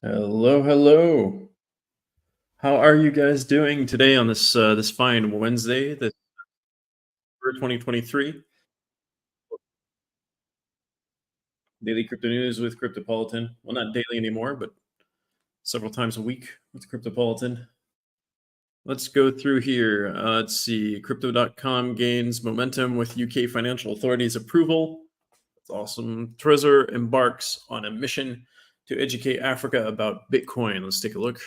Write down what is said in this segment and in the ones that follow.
Hello, hello. How are you guys doing today on this fine Wednesday, the 2023 daily crypto news with Cryptopolitan? Well, not daily anymore, but several times a week with Cryptopolitan. Let's go through here. Let's see. Crypto.com gains momentum with UK financial authorities approval. That's awesome. Trezor embarks on a mission to educate Africa about Bitcoin. Let's take a look.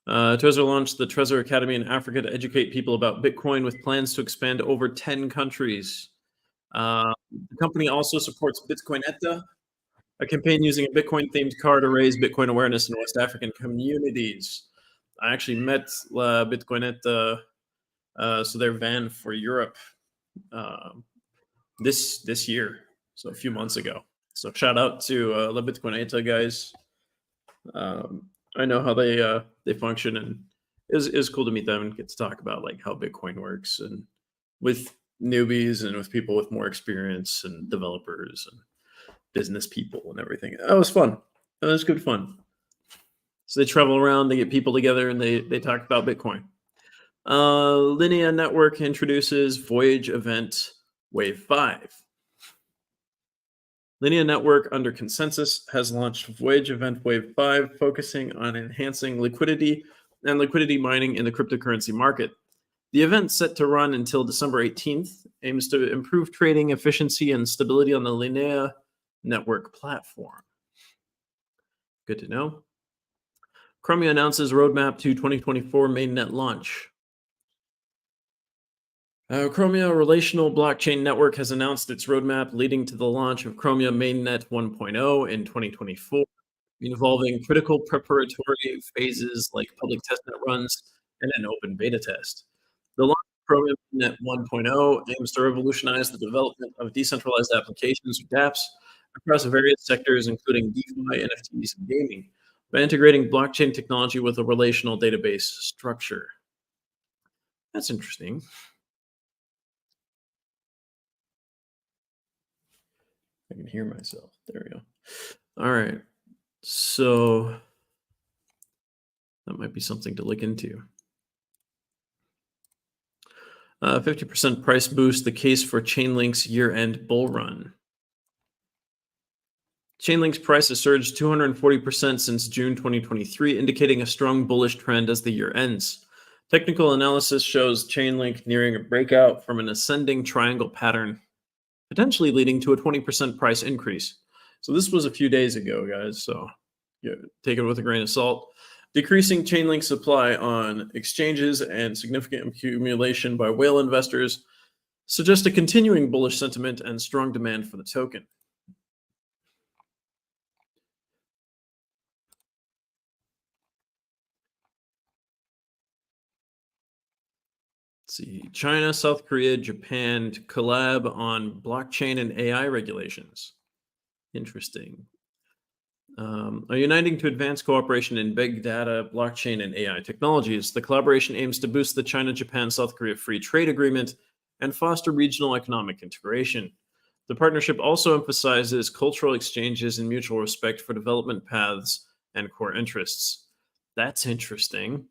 Trezor launched the Trezor Academy in Africa to educate people about Bitcoin with plans to expand to over 10 countries. The company also supports Bitcoinetta, a campaign using a Bitcoin themed car to raise Bitcoin awareness in West African communities. I actually met Bitcoinetta, so their van for Europe uh, this year, so a few months ago. So shout out to La Bitcoinetta guys. I know how they function, and is cool to meet them and get to talk about like how Bitcoin works and with newbies and with people with more experience and developers and business people and everything. That was fun. That was good fun. So they travel around, they get people together, and they talk about Bitcoin. Linea Network introduces Voyage Event Wave 5. Linea Network, under consensus, has launched Voyage Event Wave 5, focusing on enhancing liquidity and liquidity mining in the cryptocurrency market. The event, set to run until December 18th, aims to improve trading efficiency and stability on the Linea Network platform. Good to know. Chromia announces roadmap to 2024 mainnet launch. Chromia Relational Blockchain Network has announced its roadmap leading to the launch of Chromia Mainnet 1.0 in 2024, involving critical preparatory phases like public testnet runs and an open beta test. The launch of Chromia Mainnet 1.0 aims to revolutionize the development of decentralized applications or dApps across various sectors, including DeFi, NFTs, and gaming, by integrating blockchain technology with a relational database structure. That's interesting. I can hear myself. There we go. All right. So that might be something to look into. 50% price boost, the case for Chainlink's year-end bull run. Chainlink's price has surged 240% since June 2023, indicating a strong bullish trend as the year ends. Technical analysis shows Chainlink nearing a breakout from an ascending triangle pattern, potentially leading to a 20% price increase. So this was a few days ago, guys. So yeah, take it with a grain of salt. Decreasing Chainlink supply on exchanges and significant accumulation by whale investors suggest a continuing bullish sentiment and strong demand for the token. Let's see, China, South Korea, Japan to collab on blockchain and AI regulations. Interesting. Are uniting to advance cooperation in big data, blockchain, and AI technologies. The collaboration aims to boost the China, Japan, South Korea free trade agreement and foster regional economic integration. The partnership also emphasizes cultural exchanges and mutual respect for development paths and core interests. That's interesting.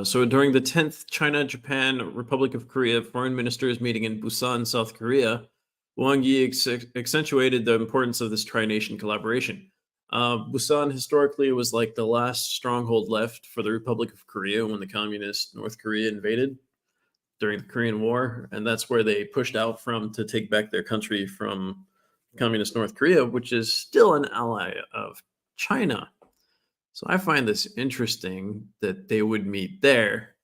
So during the 10th China, Japan, Republic of Korea foreign ministers meeting in Busan, South Korea, Wang Yi accentuated the importance of this tri-nation collaboration. Busan historically was like the last stronghold left for the Republic of Korea when the communist North Korea invaded during the Korean War, and that's where they pushed out from to take back their country from communist North Korea, which is still an ally of China. So I find this interesting that they would meet there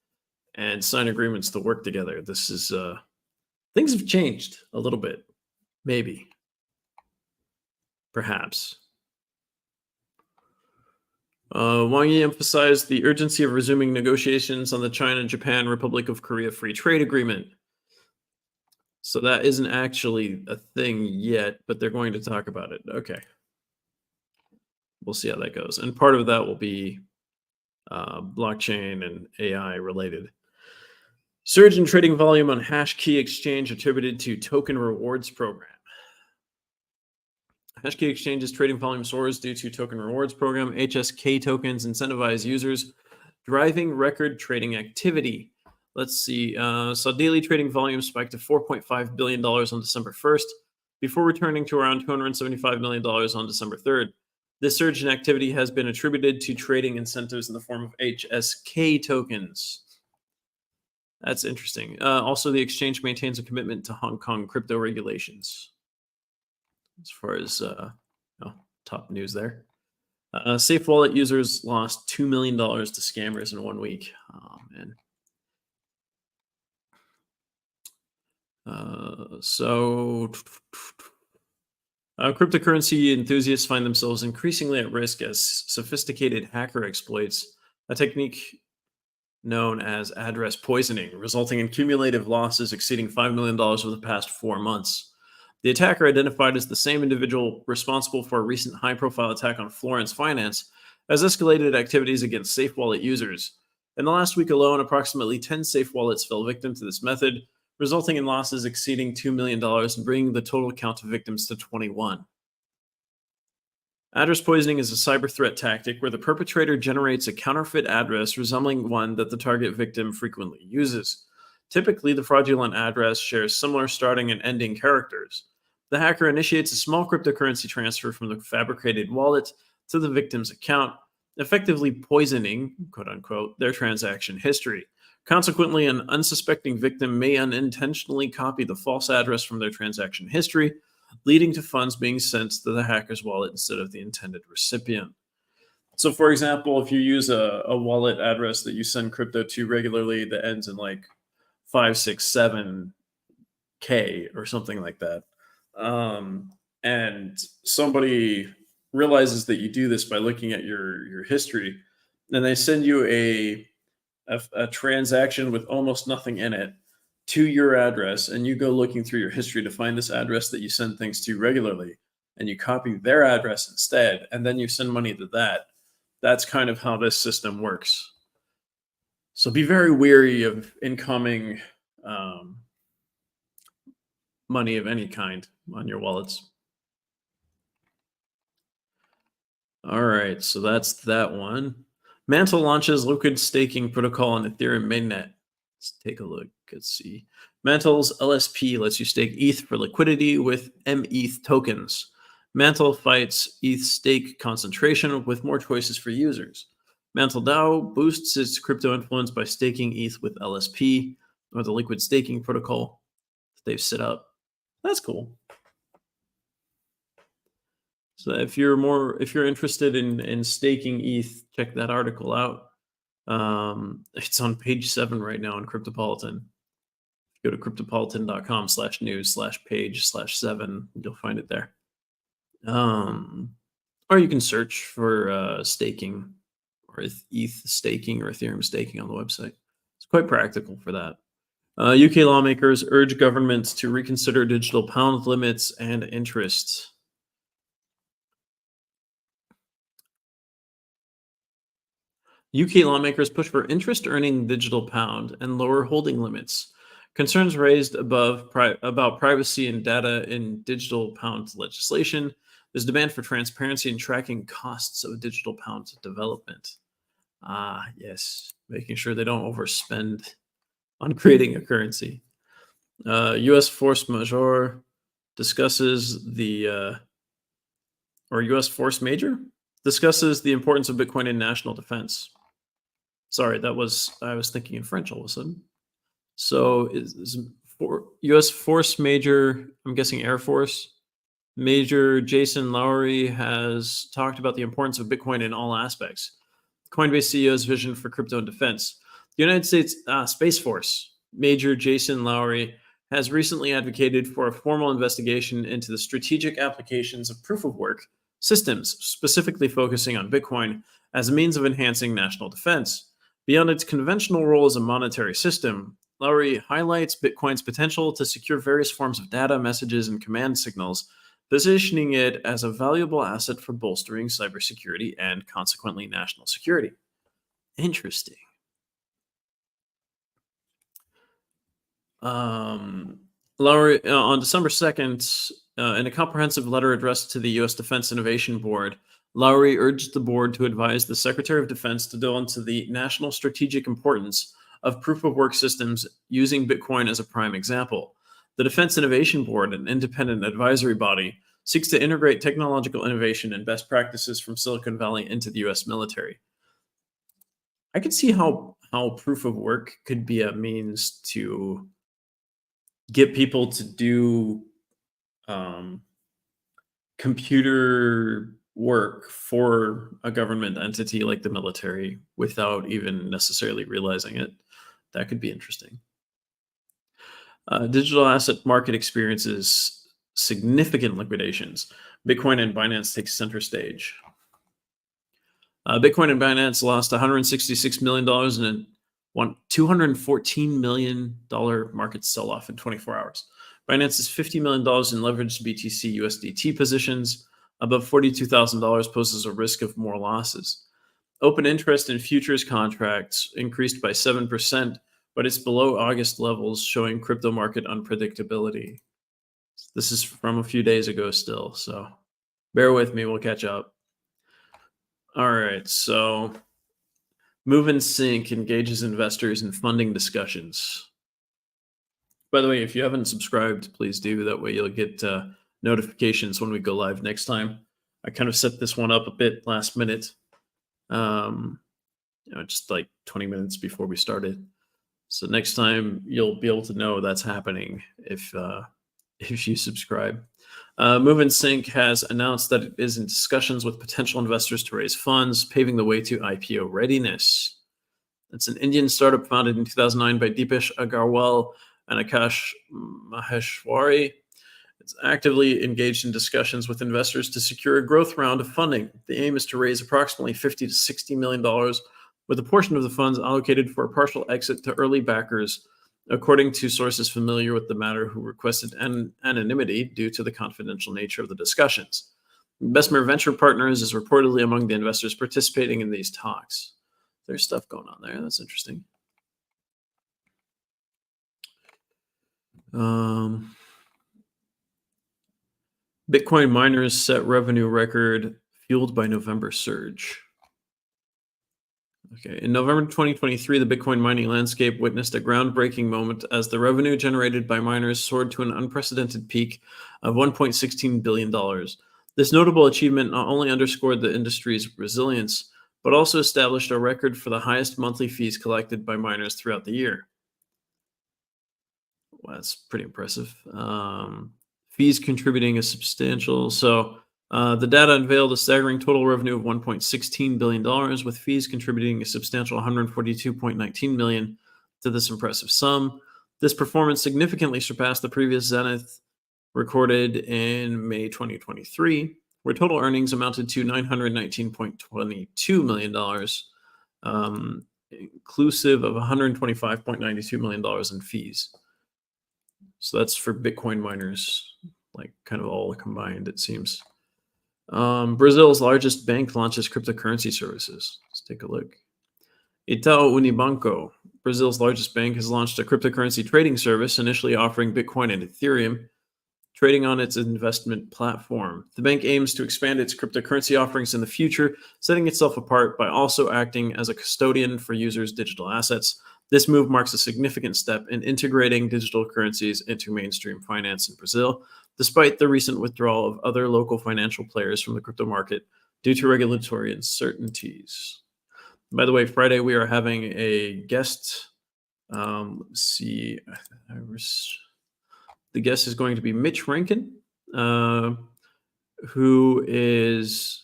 and sign agreements to work together. This is things have changed a little bit, maybe, perhaps. Wang Yi emphasized the urgency of resuming negotiations on the China-Japan Republic of Korea Free Trade Agreement. So that isn't actually a thing yet, but they're going to talk about it. Okay. We'll see how that goes. And part of that will be blockchain and AI related. Surge in trading volume on hash key exchange attributed to token rewards program. Hashkey Exchange's trading volume soars due to token rewards program. HSK tokens incentivize users, driving record trading activity. Let's see. So daily trading volume spiked to $4.5 billion on December 1st, before returning to around $275 million on December 3rd. This surge in activity has been attributed to trading incentives in the form of HSK tokens. That's interesting. Also, the exchange maintains a commitment to Hong Kong crypto regulations. As far as top news there. Safe Wallet users lost $2 million to scammers in 1 week. Oh, man. Cryptocurrency enthusiasts find themselves increasingly at risk as sophisticated hacker exploits a technique known as address poisoning, resulting in cumulative losses exceeding $5 million over the past 4 months. The attacker, identified as the same individual responsible for a recent high-profile attack on Florence Finance, has escalated activities against Safe Wallet users. In the last week alone, approximately 10 Safe Wallets fell victim to this method, resulting in losses exceeding $2 million and bringing the total count of victims to 21. Address poisoning is a cyber threat tactic where the perpetrator generates a counterfeit address resembling one that the target victim frequently uses. Typically, the fraudulent address shares similar starting and ending characters. The hacker initiates a small cryptocurrency transfer from the fabricated wallet to the victim's account, effectively poisoning, quote unquote, their transaction history. Consequently, an unsuspecting victim may unintentionally copy the false address from their transaction history, leading to funds being sent to the hacker's wallet instead of the intended recipient. So, for example, if you use a wallet address that you send crypto to regularly that ends in like 567K or something like that, and somebody realizes that you do this by looking at your history, and they send you a transaction with almost nothing in it to your address, and you go looking through your history to find this address that you send things to regularly, and you copy their address instead, and then you send money to that. That's kind of how this system works. So be very wary of incoming money of any kind on your wallets. All right, so that's that one. Mantle launches liquid staking protocol on Ethereum mainnet. Let's take a look. Let's see. Mantle's LSP lets you stake ETH for liquidity with METH tokens. Mantle fights ETH stake concentration with more choices for users. Mantle DAO boosts its crypto influence by staking ETH with LSP, or the liquid staking protocol that they've set up. That's cool. So if you're interested in staking ETH, check that article out. It's on page 7 right now on Cryptopolitan. Go to cryptopolitan.com/news/page/7. You'll find it there. Or you can search for staking or ETH staking or Ethereum staking on the website. It's quite practical for that. UK lawmakers urge governments to reconsider digital pound limits and interest. UK lawmakers push for interest-earning digital pound and lower holding limits. Concerns raised above about privacy and data in digital pound legislation. There's demand for transparency and tracking costs of digital pound development. Ah, yes, making sure they don't overspend on creating a currency. U.S. force majeure discusses or U.S. force major discusses the importance of Bitcoin in national defense. Sorry, I was thinking in French all of a sudden. So for U.S. Force Major, I'm guessing Air Force, Major Jason Lowery has talked about the importance of Bitcoin in all aspects. Coinbase CEO's vision for crypto and defense. The United States Space Force, Major Jason Lowery, has recently advocated for a formal investigation into the strategic applications of proof of work systems, specifically focusing on Bitcoin as a means of enhancing national defense. Beyond its conventional role as a monetary system, Lowery highlights Bitcoin's potential to secure various forms of data, messages, and command signals, positioning it as a valuable asset for bolstering cybersecurity and consequently national security. Interesting. Um, Lowry, on December 2nd, in a comprehensive letter addressed to the U.S. Defense Innovation Board, Lowry urged the board to advise the Secretary of Defense to delve into the national strategic importance of proof of work systems using Bitcoin as a prime example. The Defense Innovation Board, an independent advisory body, seeks to integrate technological innovation and best practices from Silicon Valley into the U.S. military. I could see how proof of work could be a means to get people to do um, computer work for a government entity like the military without even necessarily realizing it. That could be interesting. Digital asset market experiences significant liquidations. Bitcoin and Binance take center stage. Bitcoin and Binance lost $166 million in a $214 million market sell off in 24 hours. Binance's $50 million in leveraged BTC USDT positions above $42,000 poses a risk of more losses. Open interest in futures contracts increased by 7%, but it's below August levels, showing crypto market unpredictability. This is from a few days ago still, so bear with me, we'll catch up. All right, so Move and Sync engages investors in funding discussions. By the way, if you haven't subscribed, please do. That way you'll get notifications when we go live next time. I kind of set this one up a bit last minute, just like 20 minutes before we started. So next time you'll be able to know that's happening if you subscribe. Move and Sync has announced that it is in discussions with potential investors to raise funds, paving the way to IPO readiness. It's an Indian startup founded in 2009 by Deepesh Agarwal and Akash Maheshwari. It's actively engaged in discussions with investors to secure a growth round of funding. The aim is to raise approximately $50 to $60 million, with a portion of the funds allocated for a partial exit to early backers, according to sources familiar with the matter who requested anonymity due to the confidential nature of the discussions. Bessemer Venture Partners is reportedly among the investors participating in these talks. There's stuff going on there. That's interesting. Bitcoin miners set revenue record fueled by November surge. Okay, in November 2023, the Bitcoin mining landscape witnessed a groundbreaking moment as the revenue generated by miners soared to an unprecedented peak of $1.16 billion. This notable achievement not only underscored the industry's resilience, but also established a record for the highest monthly fees collected by miners throughout the year. Well, that's pretty impressive. Fees contributing a substantial. The data unveiled a staggering total revenue of $1.16 billion, with fees contributing a substantial $142.19 million to this impressive sum. This performance significantly surpassed the previous zenith recorded in May 2023, where total earnings amounted to $919.22 million, inclusive of $125.92 million in fees. So that's for Bitcoin miners, like kind of all combined, it seems. Brazil's largest bank launches cryptocurrency services. Let's take a look. Itaú Unibanco, Brazil's largest bank, has launched a cryptocurrency trading service, initially offering Bitcoin and Ethereum, trading on its investment platform. The bank aims to expand its cryptocurrency offerings in the future, setting itself apart by also acting as a custodian for users' digital assets. This move marks a significant step in integrating digital currencies into mainstream finance in Brazil, despite the recent withdrawal of other local financial players from the crypto market due to regulatory uncertainties. By the way, Friday we are having a guest. Let's see. The guest is going to be Mitch Rankin, who is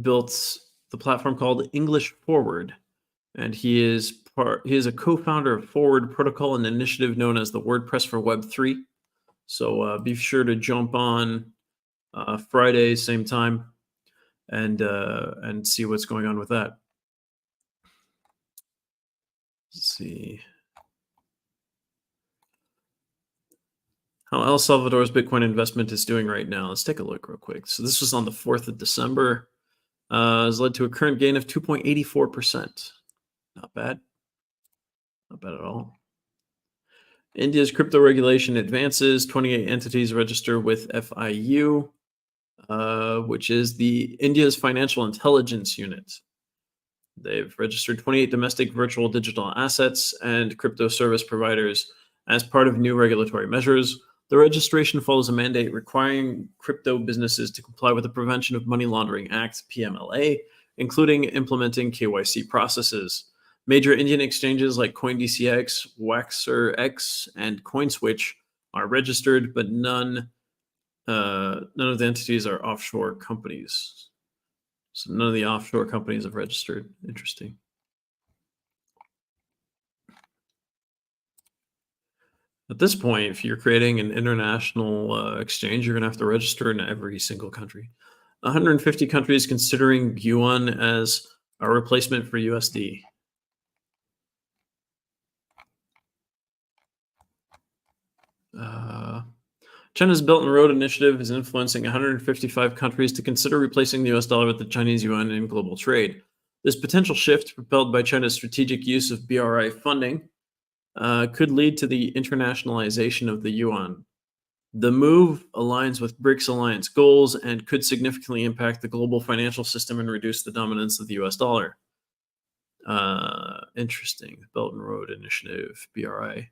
built the platform called English Forward, and he is a co-founder of Forward Protocol, an initiative known as the WordPress for Web3. So be sure to jump on Friday, same time, and see what's going on with that. Let's see how El Salvador's Bitcoin investment is doing right now. Let's take a look real quick. So this was on the 4th of December. Has led to a current gain of 2.84%. Not bad. Not bad at all. India's crypto regulation advances. 28 entities register with FIU, which is the India's Financial Intelligence Unit. They've registered 28 domestic virtual digital assets and crypto service providers as part of new regulatory measures. The registration follows a mandate requiring crypto businesses to comply with the Prevention of Money Laundering Act, PMLA, including implementing KYC processes. Major Indian exchanges like CoinDCX, WaxerX, and CoinSwitch are registered, but none of the entities are offshore companies. So none of the offshore companies have registered. Interesting. At this point, if you're creating an international exchange, you're going to have to register in every single country. 150 countries considering yuan as a replacement for USD. China's Belt and Road Initiative is influencing 155 countries to consider replacing the US dollar with the Chinese yuan in global trade. This potential shift, propelled by China's strategic use of BRI funding, could lead to the internationalization of the yuan. The move aligns with BRICS alliance goals and could significantly impact the global financial system and reduce the dominance of the US dollar. Interesting. Belt and Road Initiative, BRI.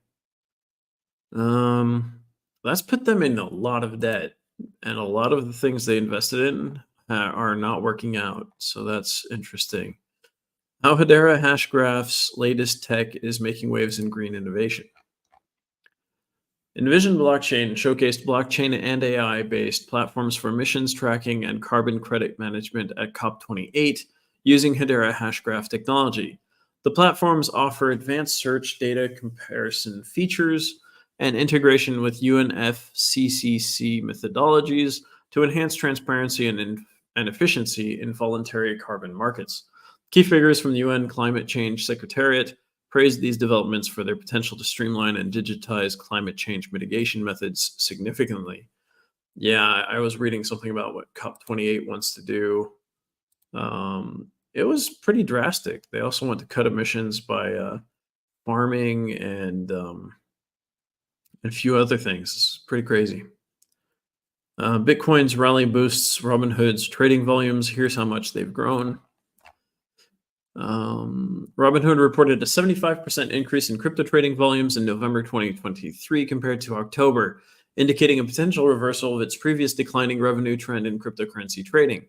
That's put them in a lot of debt, and a lot of the things they invested in are not working out. So that's interesting. How Hedera Hashgraph's latest tech is making waves in green innovation. Envision Blockchain showcased blockchain and AI-based platforms for emissions tracking and carbon credit management at COP28 using Hedera Hashgraph technology. The platforms offer advanced search data comparison features and integration with UNFCCC methodologies to enhance transparency and efficiency in voluntary carbon markets. Key figures from the UN Climate Change Secretariat praised these developments for their potential to streamline and digitize climate change mitigation methods significantly. Yeah, I was reading something about what COP28 wants to do. It was pretty drastic. They also want to cut emissions by farming and a few other things. It's pretty crazy. Bitcoin's rally boosts Robinhood's trading volumes. Here's how much they've grown. Robinhood reported a 75% increase in crypto trading volumes in November 2023 compared to October, indicating a potential reversal of its previous declining revenue trend in cryptocurrency trading.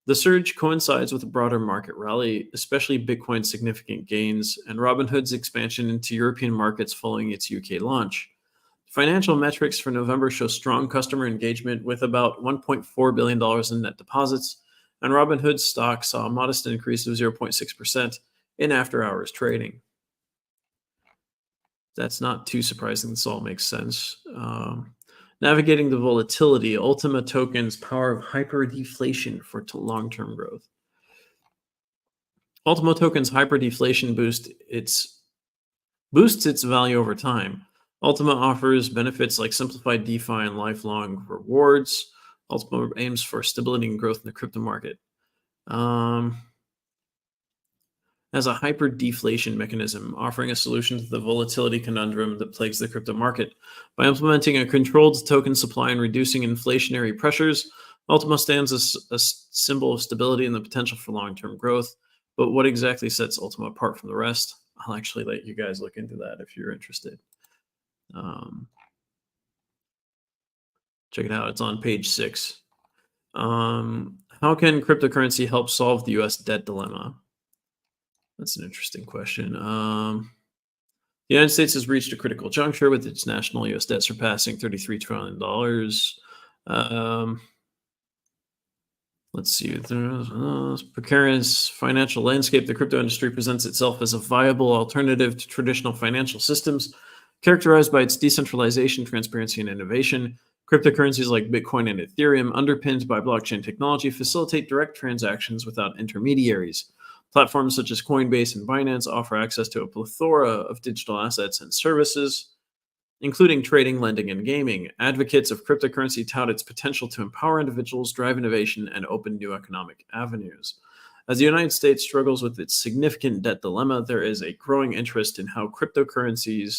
The surge coincides with a broader market rally, especially Bitcoin's significant gains and Robinhood's expansion into European markets following its UK launch. Financial metrics for November show strong customer engagement with about $1.4 billion in net deposits, and Robinhood's stock saw a modest increase of 0.6% in after-hours trading. That's not too surprising. This all makes sense. Navigating the volatility, Ultima Token's power of hyperdeflation for long-term growth. Ultima Token's hyperdeflation boosts its value over time. Ultima offers benefits like simplified DeFi and lifelong rewards. Ultima aims for stability and growth in the crypto market. As a hyper-deflation mechanism, offering a solution to the volatility conundrum that plagues the crypto market. By implementing a controlled token supply and reducing inflationary pressures, Ultima stands as a symbol of stability and the potential for long-term growth. But what exactly sets Ultima apart from the rest? I'll actually let you guys look into that if you're interested. Check it out. It's on page 6. How can cryptocurrency help solve the U.S. debt dilemma? That's an interesting question. The United States has reached a critical juncture with its national U.S. debt surpassing $33 trillion. Let's see. There's precarious financial landscape. The crypto industry presents itself as a viable alternative to traditional financial systems, characterized by its decentralization, transparency, and innovation. Cryptocurrencies like Bitcoin and Ethereum, underpinned by blockchain technology, facilitate direct transactions without intermediaries. Platforms such as Coinbase and Binance offer access to a plethora of digital assets and services, including trading, lending, and gaming. Advocates of cryptocurrency tout its potential to empower individuals, drive innovation, and open new economic avenues. As the United States struggles with its significant debt dilemma, there is a growing interest in how cryptocurrency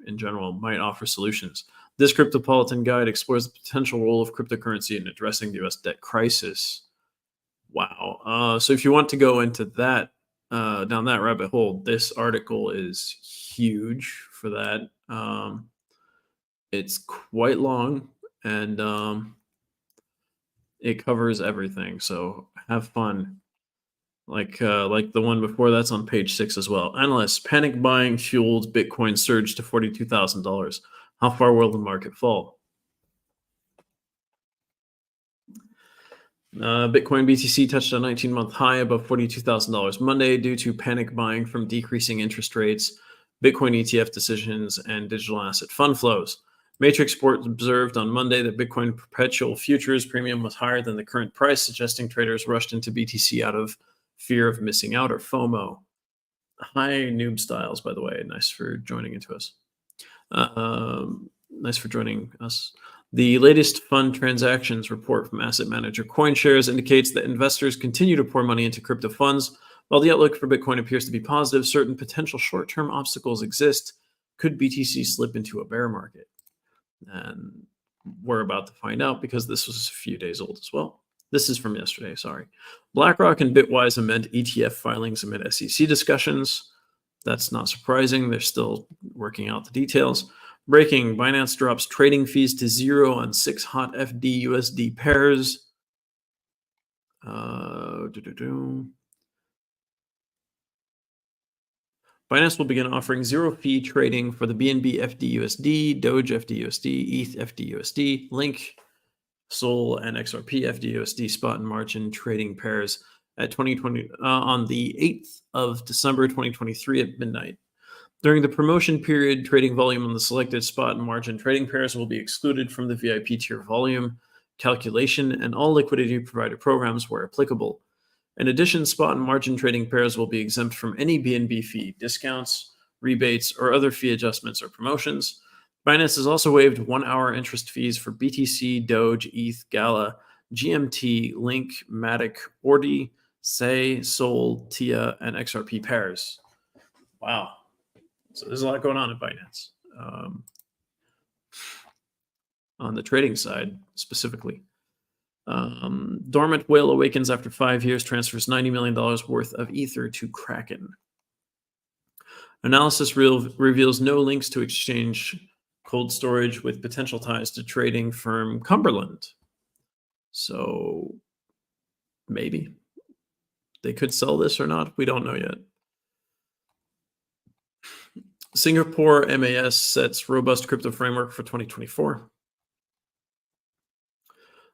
in general might offer solutions. This Cryptopolitan Guide explores the potential role of cryptocurrency in addressing the US debt crisis. Wow. So if you want to go into that, down that rabbit hole, this article is huge for that. It's quite long and it covers everything. So have fun. Like the one before that's on page 6 as well. Analysts panic buying fueled Bitcoin surge to $42,000. How far will the market fall? Bitcoin BTC touched a 19-month high above $42,000 Monday due to panic buying from decreasing interest rates, Bitcoin ETF decisions, and digital asset fund flows. Matrix Sports observed on Monday that Bitcoin perpetual futures premium was higher than the current price, suggesting traders rushed into BTC out of fear of missing out or FOMO. Hi, Noob Styles, by the way. Nice for joining into us. Nice for joining us. The latest fund transactions report from asset manager CoinShares indicates that investors continue to pour money into crypto funds. While the outlook for Bitcoin appears to be positive, certain potential short-term obstacles exist. Could BTC slip into a bear market? And we're about to find out because this was a few days old as well. This is from yesterday, sorry. BlackRock and Bitwise amend ETF filings amid SEC discussions. That's not surprising. They're still working out the details. Breaking, Binance drops trading fees to 0 on 6 hot FD USD pairs. Binance will begin offering zero-fee trading for the BNB FDUSD, Doge FDUSD, ETH FDUSD, Link, Sol, and XRP FDUSD spot and margin trading pairs at 2020 on the 8th of December 2023 at midnight. During the promotion period, trading volume on the selected spot and margin trading pairs will be excluded from the VIP tier volume calculation and all liquidity provider programs where applicable. In addition, spot and margin trading pairs will be exempt from any BNB fee, discounts, rebates, or other fee adjustments or promotions. Binance has also waived 1-hour interest fees for BTC, Doge, ETH, Gala, GMT, Link, Matic, Ordi, Say, Sol, TIA, and XRP pairs. Wow. So there's a lot going on at Binance. On the trading side, specifically. Dormant whale awakens after 5 years, transfers $90 million worth of Ether to Kraken. Analysis reveals no links to exchange cold storage with potential ties to trading firm Cumberland. So maybe they could sell this or not. We don't know yet. Singapore MAS sets robust crypto framework for 2024.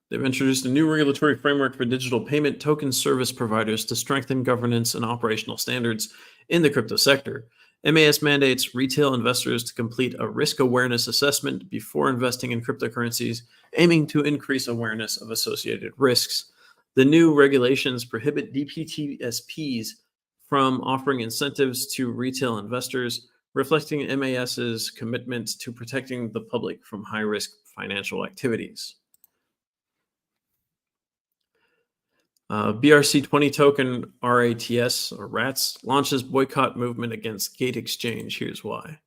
They've introduced a new regulatory framework for digital payment token service providers to strengthen governance and operational standards in the crypto sector. MAS mandates retail investors to complete a risk awareness assessment before investing in cryptocurrencies, aiming to increase awareness of associated risks. The new regulations prohibit DPTSPs from offering incentives to retail investors, reflecting MAS's commitment to protecting the public from high-risk financial activities. BRC20 token RATS or RATS launches boycott movement against Gate Exchange. Here's why.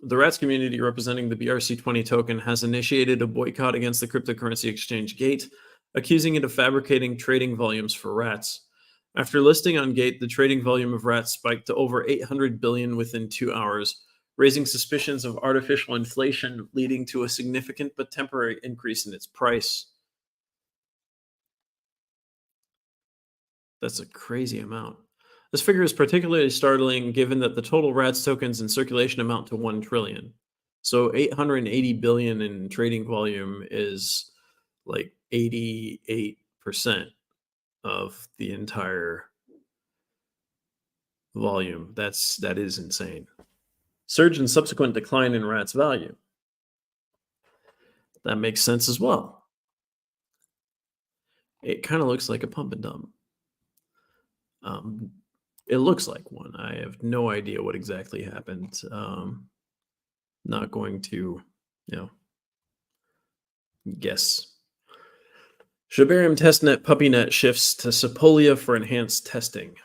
The RATS community representing the BRC20 token has initiated a boycott against the cryptocurrency exchange Gate, accusing it of fabricating trading volumes for RATS. After listing on Gate, the trading volume of RATS spiked to over 800 billion within 2 hours, raising suspicions of artificial inflation, leading to a significant but temporary increase in its price. That's a crazy amount. This figure is particularly startling given that the total RATS tokens in circulation amount to 1 trillion. So 880 billion in trading volume is like 88% of the entire volume. That is insane. Surge and subsequent decline in RATS value. That makes sense as well. It kind of looks like a pump and dump. It looks like one. I have no idea what exactly happened. Not going to, guess. Shibarium testnet PuppyNet shifts to Sepolia for enhanced testing.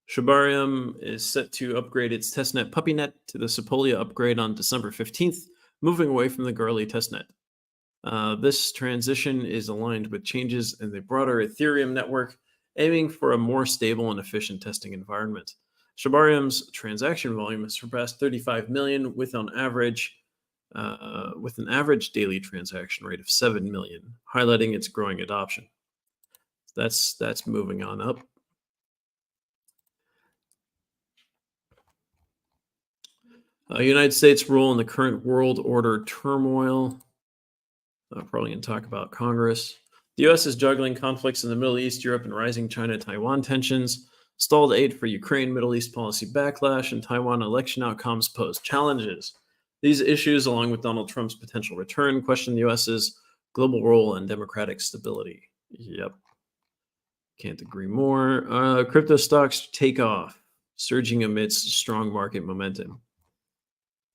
Shibarium is set to upgrade its testnet PuppyNet to the Sepolia upgrade on December 15th, moving away from the Garli testnet. This transition is aligned with changes in the broader Ethereum network, aiming for a more stable and efficient testing environment. Shibarium's transaction volume has surpassed 35 million, with an average daily transaction rate of 7 million, highlighting its growing adoption. That's moving on up. United States role in the current world order turmoil. Probably going to talk about Congress. The U.S. is juggling conflicts in the Middle East, Europe, and rising China-Taiwan tensions. Stalled aid for Ukraine, Middle East policy backlash, and Taiwan election outcomes pose challenges. These issues, along with Donald Trump's potential return, question the U.S.'s global role and democratic stability. Yep. Can't agree more. Crypto stocks take off, surging amidst strong market momentum.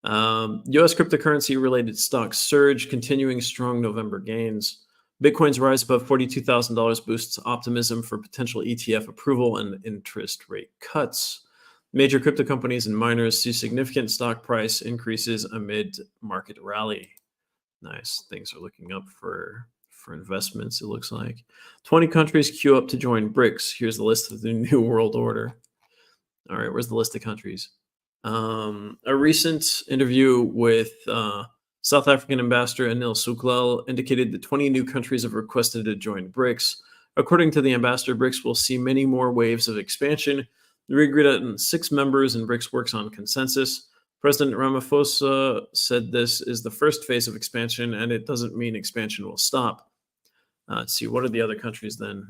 U.S. cryptocurrency-related stocks surge, continuing strong November gains. Bitcoin's rise above $42,000 boosts optimism for potential ETF approval and interest rate cuts. Major crypto companies and miners see significant stock price increases amid market rally. Nice. Things are looking up for investments, it looks like. 20 countries queue up to join BRICS. Here's the list of the New World Order. All right, where's the list of countries? A recent interview with South African Ambassador Anil Suklal indicated that 20 new countries have requested to join BRICS. According to the ambassador, BRICS will see many more waves of expansion. The agreed on 6 members, and BRICS works on consensus. President Ramaphosa said this is the first phase of expansion, and it doesn't mean expansion will stop. Let's see, what are the other countries then?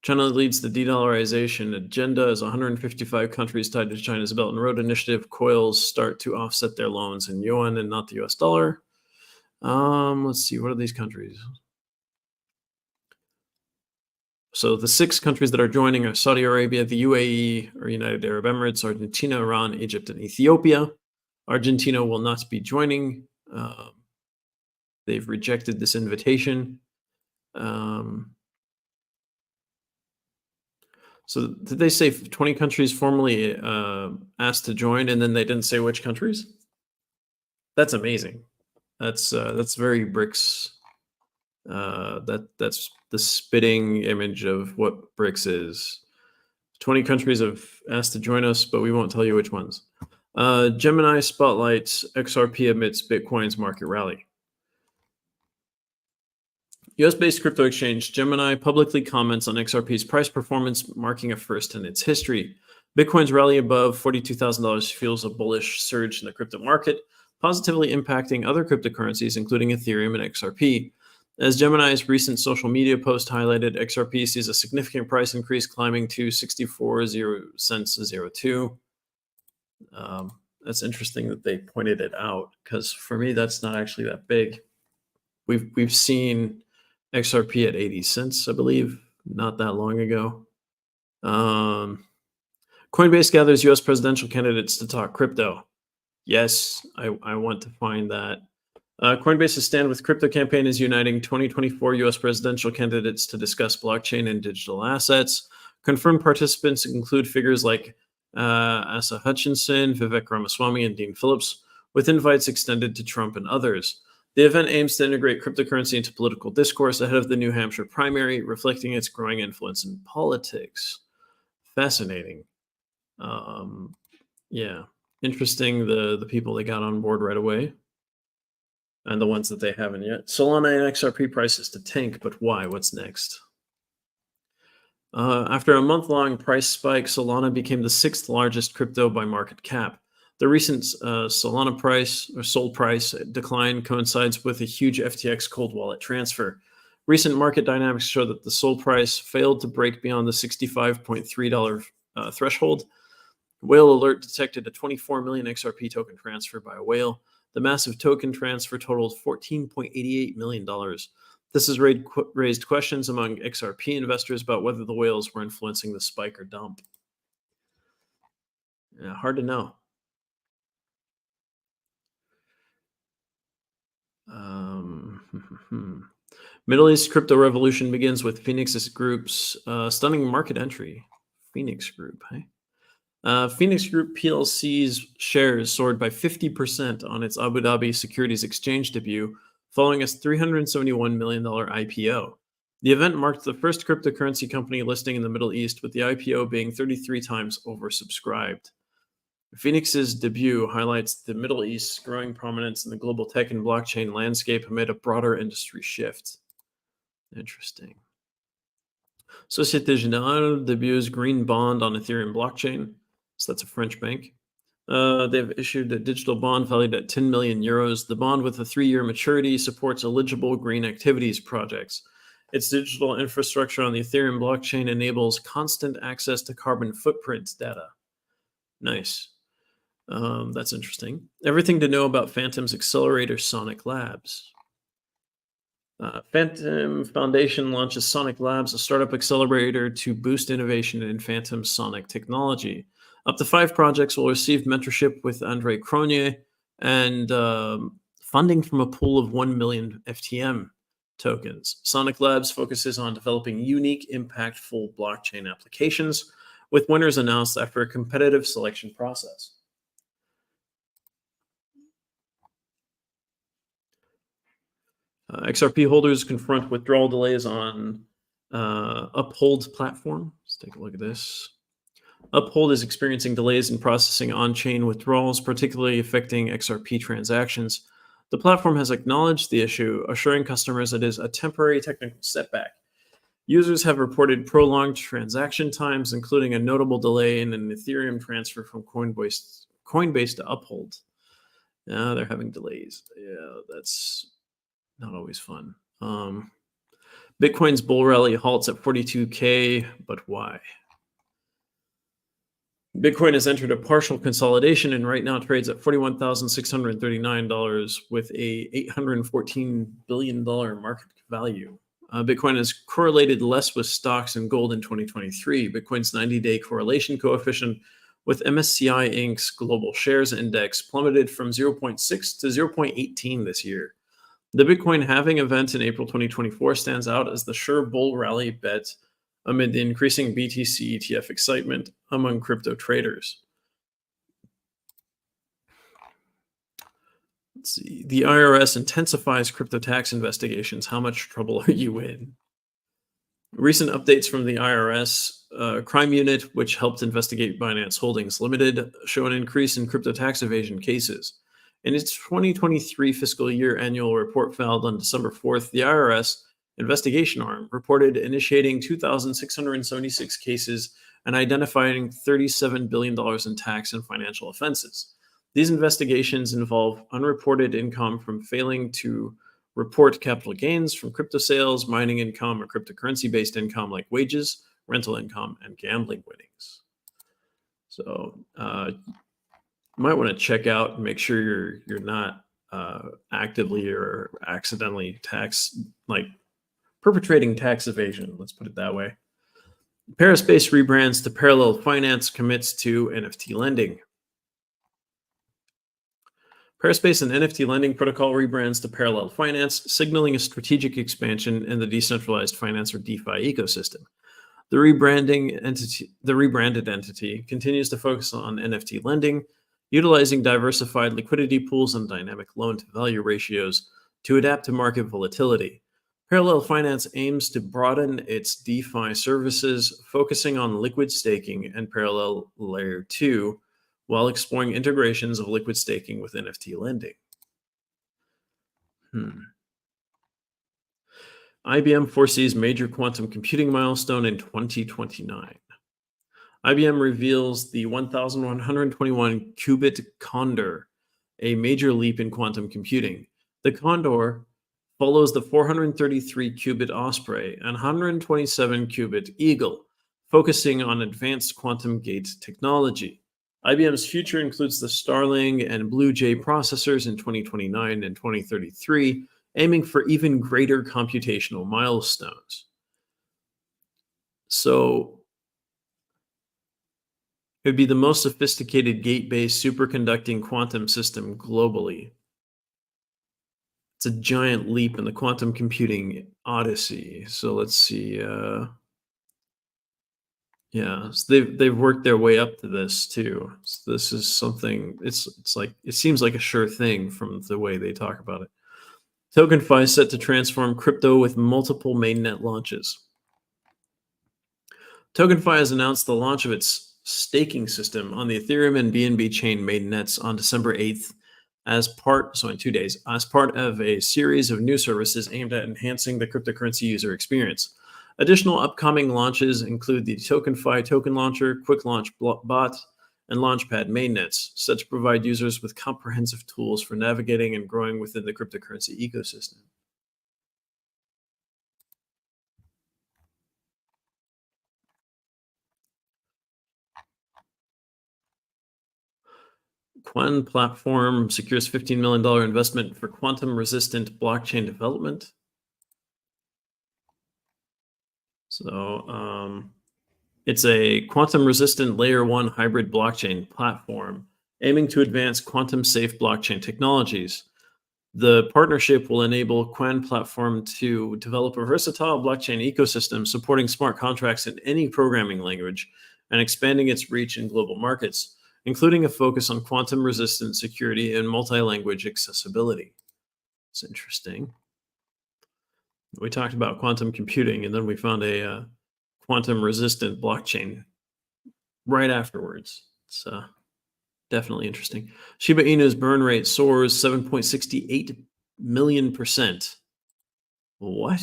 China leads the de-dollarization agenda as 155 countries tied to China's Belt and Road Initiative coils start to offset their loans in yuan and not the US dollar. Let's see, what are these countries? So the 6 countries that are joining are Saudi Arabia, the UAE, or United Arab Emirates, Argentina, Iran, Egypt, and Ethiopia. Argentina will not be joining. They've rejected this invitation. So did they say 20 countries formally asked to join, and then they didn't say which countries? That's amazing. That's very BRICS. That's the spitting image of what BRICS is. 20 countries have asked to join us, but we won't tell you which ones. Gemini spotlights XRP amidst Bitcoin's market rally. US-based crypto exchange Gemini publicly comments on XRP's price performance, marking a first in its history. Bitcoin's rally above $42,000 fuels a bullish surge in the crypto market, positively impacting other cryptocurrencies, including Ethereum and XRP. As Gemini's recent social media post highlighted, XRP sees a significant price increase, climbing to 64 cents 02. That's interesting that they pointed it out, because for me, that's not actually that big. We've seen XRP at 80 cents, I believe, not that long ago. Coinbase gathers U.S. presidential candidates to talk crypto. Yes, I want to find that. Coinbase's Stand with Crypto campaign is uniting 2024 U.S. presidential candidates to discuss blockchain and digital assets. Confirmed participants include figures like Asa Hutchinson, Vivek Ramaswamy, and Dean Phillips, with invites extended to Trump and others. The event aims to integrate cryptocurrency into political discourse ahead of the New Hampshire primary, reflecting its growing influence in politics. Fascinating. Yeah, interesting the people they got on board right away, and the ones that they haven't yet. Solana and XRP prices to tank, but why? What's next? After a month-long price spike, Solana became the 6th largest crypto by market cap. The recent Solana price or SOL price decline coincides with a huge FTX cold wallet transfer. Recent market dynamics show that the SOL price failed to break beyond the $65.3 threshold. Whale Alert detected a 24 million XRP token transfer by a whale. The massive token transfer totaled $14.88 million. This has raised questions among XRP investors about whether the whales were influencing the spike or dump. Yeah, hard to know. Middle East crypto revolution begins with Phoenix Group's stunning market entry. Phoenix Group, hey? Phoenix Group PLC's shares soared by 50% on its Abu Dhabi Securities Exchange debut, following its $371 million IPO. The event marked the first cryptocurrency company listing in the Middle East, with the IPO being 33 times oversubscribed. Phoenix's debut highlights the Middle East's growing prominence in the global tech and blockchain landscape amid a broader industry shift. Interesting. Societe Generale debuts green bond on Ethereum blockchain. So that's a French bank. They've issued a digital bond valued at 10 million euros. The bond, with a 3-year maturity, supports eligible green activities projects. Its digital infrastructure on the Ethereum blockchain enables constant access to carbon footprint data. Nice. That's interesting. Everything to know about Phantom's accelerator, Sonic Labs. Phantom Foundation launches Sonic Labs, a startup accelerator to boost innovation in Phantom Sonic technology. Up to 5 projects will receive mentorship with Andre Cronje and funding from a pool of 1 million FTM tokens. Sonic Labs focuses on developing unique, impactful blockchain applications, with winners announced after a competitive selection process. XRP holders confront withdrawal delays on Uphold's platform. Let's take a look at this. Uphold is experiencing delays in processing on-chain withdrawals, particularly affecting XRP transactions. The platform has acknowledged the issue, assuring customers it is a temporary technical setback. Users have reported prolonged transaction times, including a notable delay in an Ethereum transfer from Coinbase to Uphold. Now they're having delays. Yeah, that's not always fun. Bitcoin's bull rally halts at 42K, but why? Bitcoin has entered a partial consolidation and right now trades at $41,639 with a $814 billion market value. Bitcoin has correlated less with stocks and gold in 2023. Bitcoin's 90-day correlation coefficient with MSCI Inc.'s global shares index plummeted from 0.6 to 0.18 this year. The Bitcoin halving event in April 2024 stands out as the sure bull rally bet amid the increasing BTC ETF excitement among crypto traders. Let's see. The IRS intensifies crypto tax investigations. How much trouble are you in? Recent updates from the IRS crime unit, which helped investigate Binance Holdings Limited, show an increase in crypto tax evasion cases. In its 2023 fiscal year annual report filed on December 4th, the IRS investigation arm reported initiating 2,676 cases and identifying $37 billion in tax and financial offenses. These investigations involve unreported income from failing to report capital gains from crypto sales, mining income, or cryptocurrency-based income like wages, rental income, and gambling winnings. So you might want to check out and make sure you're not actively or accidentally perpetrating tax evasion. Let's put it that way. Paraspace rebrands to Parallel Finance, commits to NFT lending. Paraspace, an NFT lending protocol, rebrands to Parallel Finance, signaling a strategic expansion in the decentralized finance or DeFi ecosystem. The rebranded entity continues to focus on NFT lending, utilizing diversified liquidity pools and dynamic loan-to-value ratios to adapt to market volatility. Parallel Finance aims to broaden its DeFi services, focusing on liquid staking and Parallel Layer 2, while exploring integrations of liquid staking with NFT lending. IBM foresees major quantum computing milestone in 2029. IBM reveals the 1,121 qubit Condor, a major leap in quantum computing. The Condor follows the 433 qubit Osprey and 127 qubit Eagle, focusing on advanced quantum gate technology. IBM's future includes the Starling and Blue Jay processors in 2029 and 2033, aiming for even greater computational milestones. So it would be the most sophisticated gate-based superconducting quantum system globally. It's a giant leap in the quantum computing odyssey. So let's see. Yeah, so they've worked their way up to this too. So this is something. It's like it seems like a sure thing from the way they talk about it. TokenFi is set to transform crypto with multiple mainnet launches. TokenFi has announced the launch of its staking system on the Ethereum and BNB chain mainnets on December 8th in 2 days, as part of a series of new services aimed at enhancing the cryptocurrency user experience. Additional upcoming launches include the TokenFi token launcher, quick launch bot, and Launchpad mainnets, set to provide users with comprehensive tools for navigating and growing within the cryptocurrency ecosystem. Quan platform secures $15 million investment for quantum resistant blockchain development. So it's a quantum resistant layer one hybrid blockchain platform aiming to advance quantum safe blockchain technologies. The partnership will enable Quan platform to develop a versatile blockchain ecosystem supporting smart contracts in any programming language and expanding its reach in global markets, including a focus on quantum resistant security and multi-language accessibility. It's interesting. We talked about quantum computing, and then we found a quantum resistant blockchain right afterwards. It's definitely interesting. Shiba Inu's burn rate soars 7.68 million percent. What?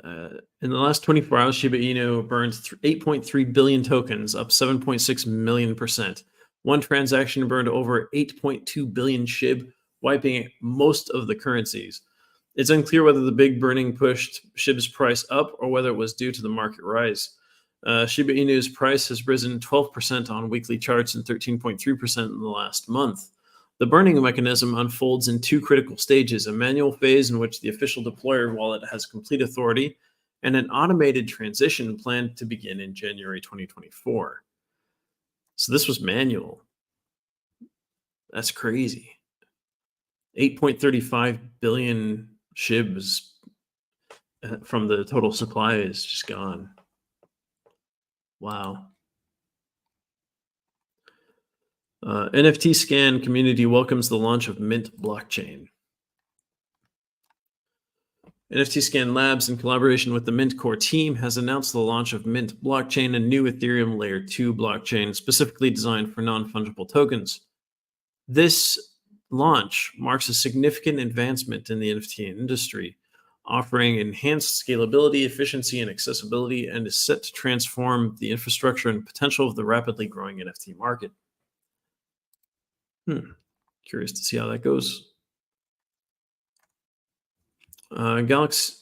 In the last 24 hours, Shiba Inu burned 8.3 billion tokens, up 7.6 million percent. One transaction burned over 8.2 billion SHIB, wiping most of the currencies. It's unclear whether the big burning pushed SHIB's price up or whether it was due to the market rise. Shiba Inu's price has risen 12% on weekly charts and 13.3% in the last month. The burning mechanism unfolds in two critical stages: a manual phase in which the official deployer wallet has complete authority, and an automated transition planned to begin in January 2024. So this was manual. That's crazy. 8.35 billion SHIBs from the total supply is just gone. Wow. NFT Scan community welcomes the launch of Mint blockchain. NFT Scan Labs, in collaboration with the Mint Core team, has announced the launch of Mint blockchain, a new Ethereum Layer 2 blockchain specifically designed for non-fungible tokens. This launch marks a significant advancement in the NFT industry, offering enhanced scalability, efficiency, and accessibility, and is set to transform the infrastructure and potential of the rapidly growing NFT market. Curious to see how that goes. Galaxy.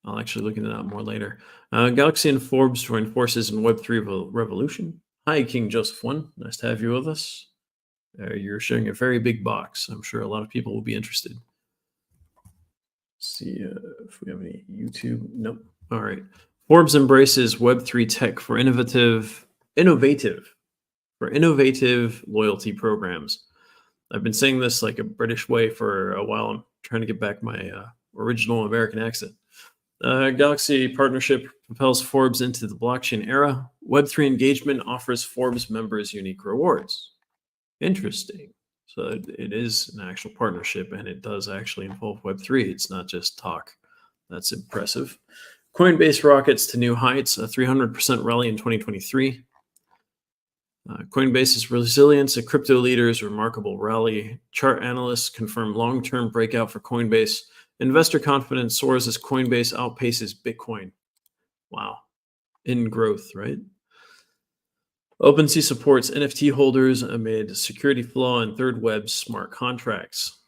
I'll actually look into that more later. Galaxy and Forbes join forces in Web3 revolution. Hi, King Joseph 1. Nice to have you with us. You're sharing a very big box. I'm sure a lot of people will be interested. Let's see if we have any YouTube. Nope. All right. Forbes embraces Web3 tech for innovative loyalty programs. I've been saying this like a British way for a while. I'm trying to get back my original American accent. Galaxy partnership propels Forbes into the blockchain era. Web3 engagement offers Forbes members unique rewards. Interesting. So it is an actual partnership, and it does actually involve Web3. It's not just talk. That's impressive. Coinbase rockets to new heights, a 300% rally in 2023. Coinbase's resilience, a crypto leader's remarkable rally. Chart analysts confirm long-term breakout for Coinbase. Investor confidence soars as Coinbase outpaces Bitcoin. Wow. In growth, right? OpenSea supports NFT holders amid security flaw in Third Web smart contracts.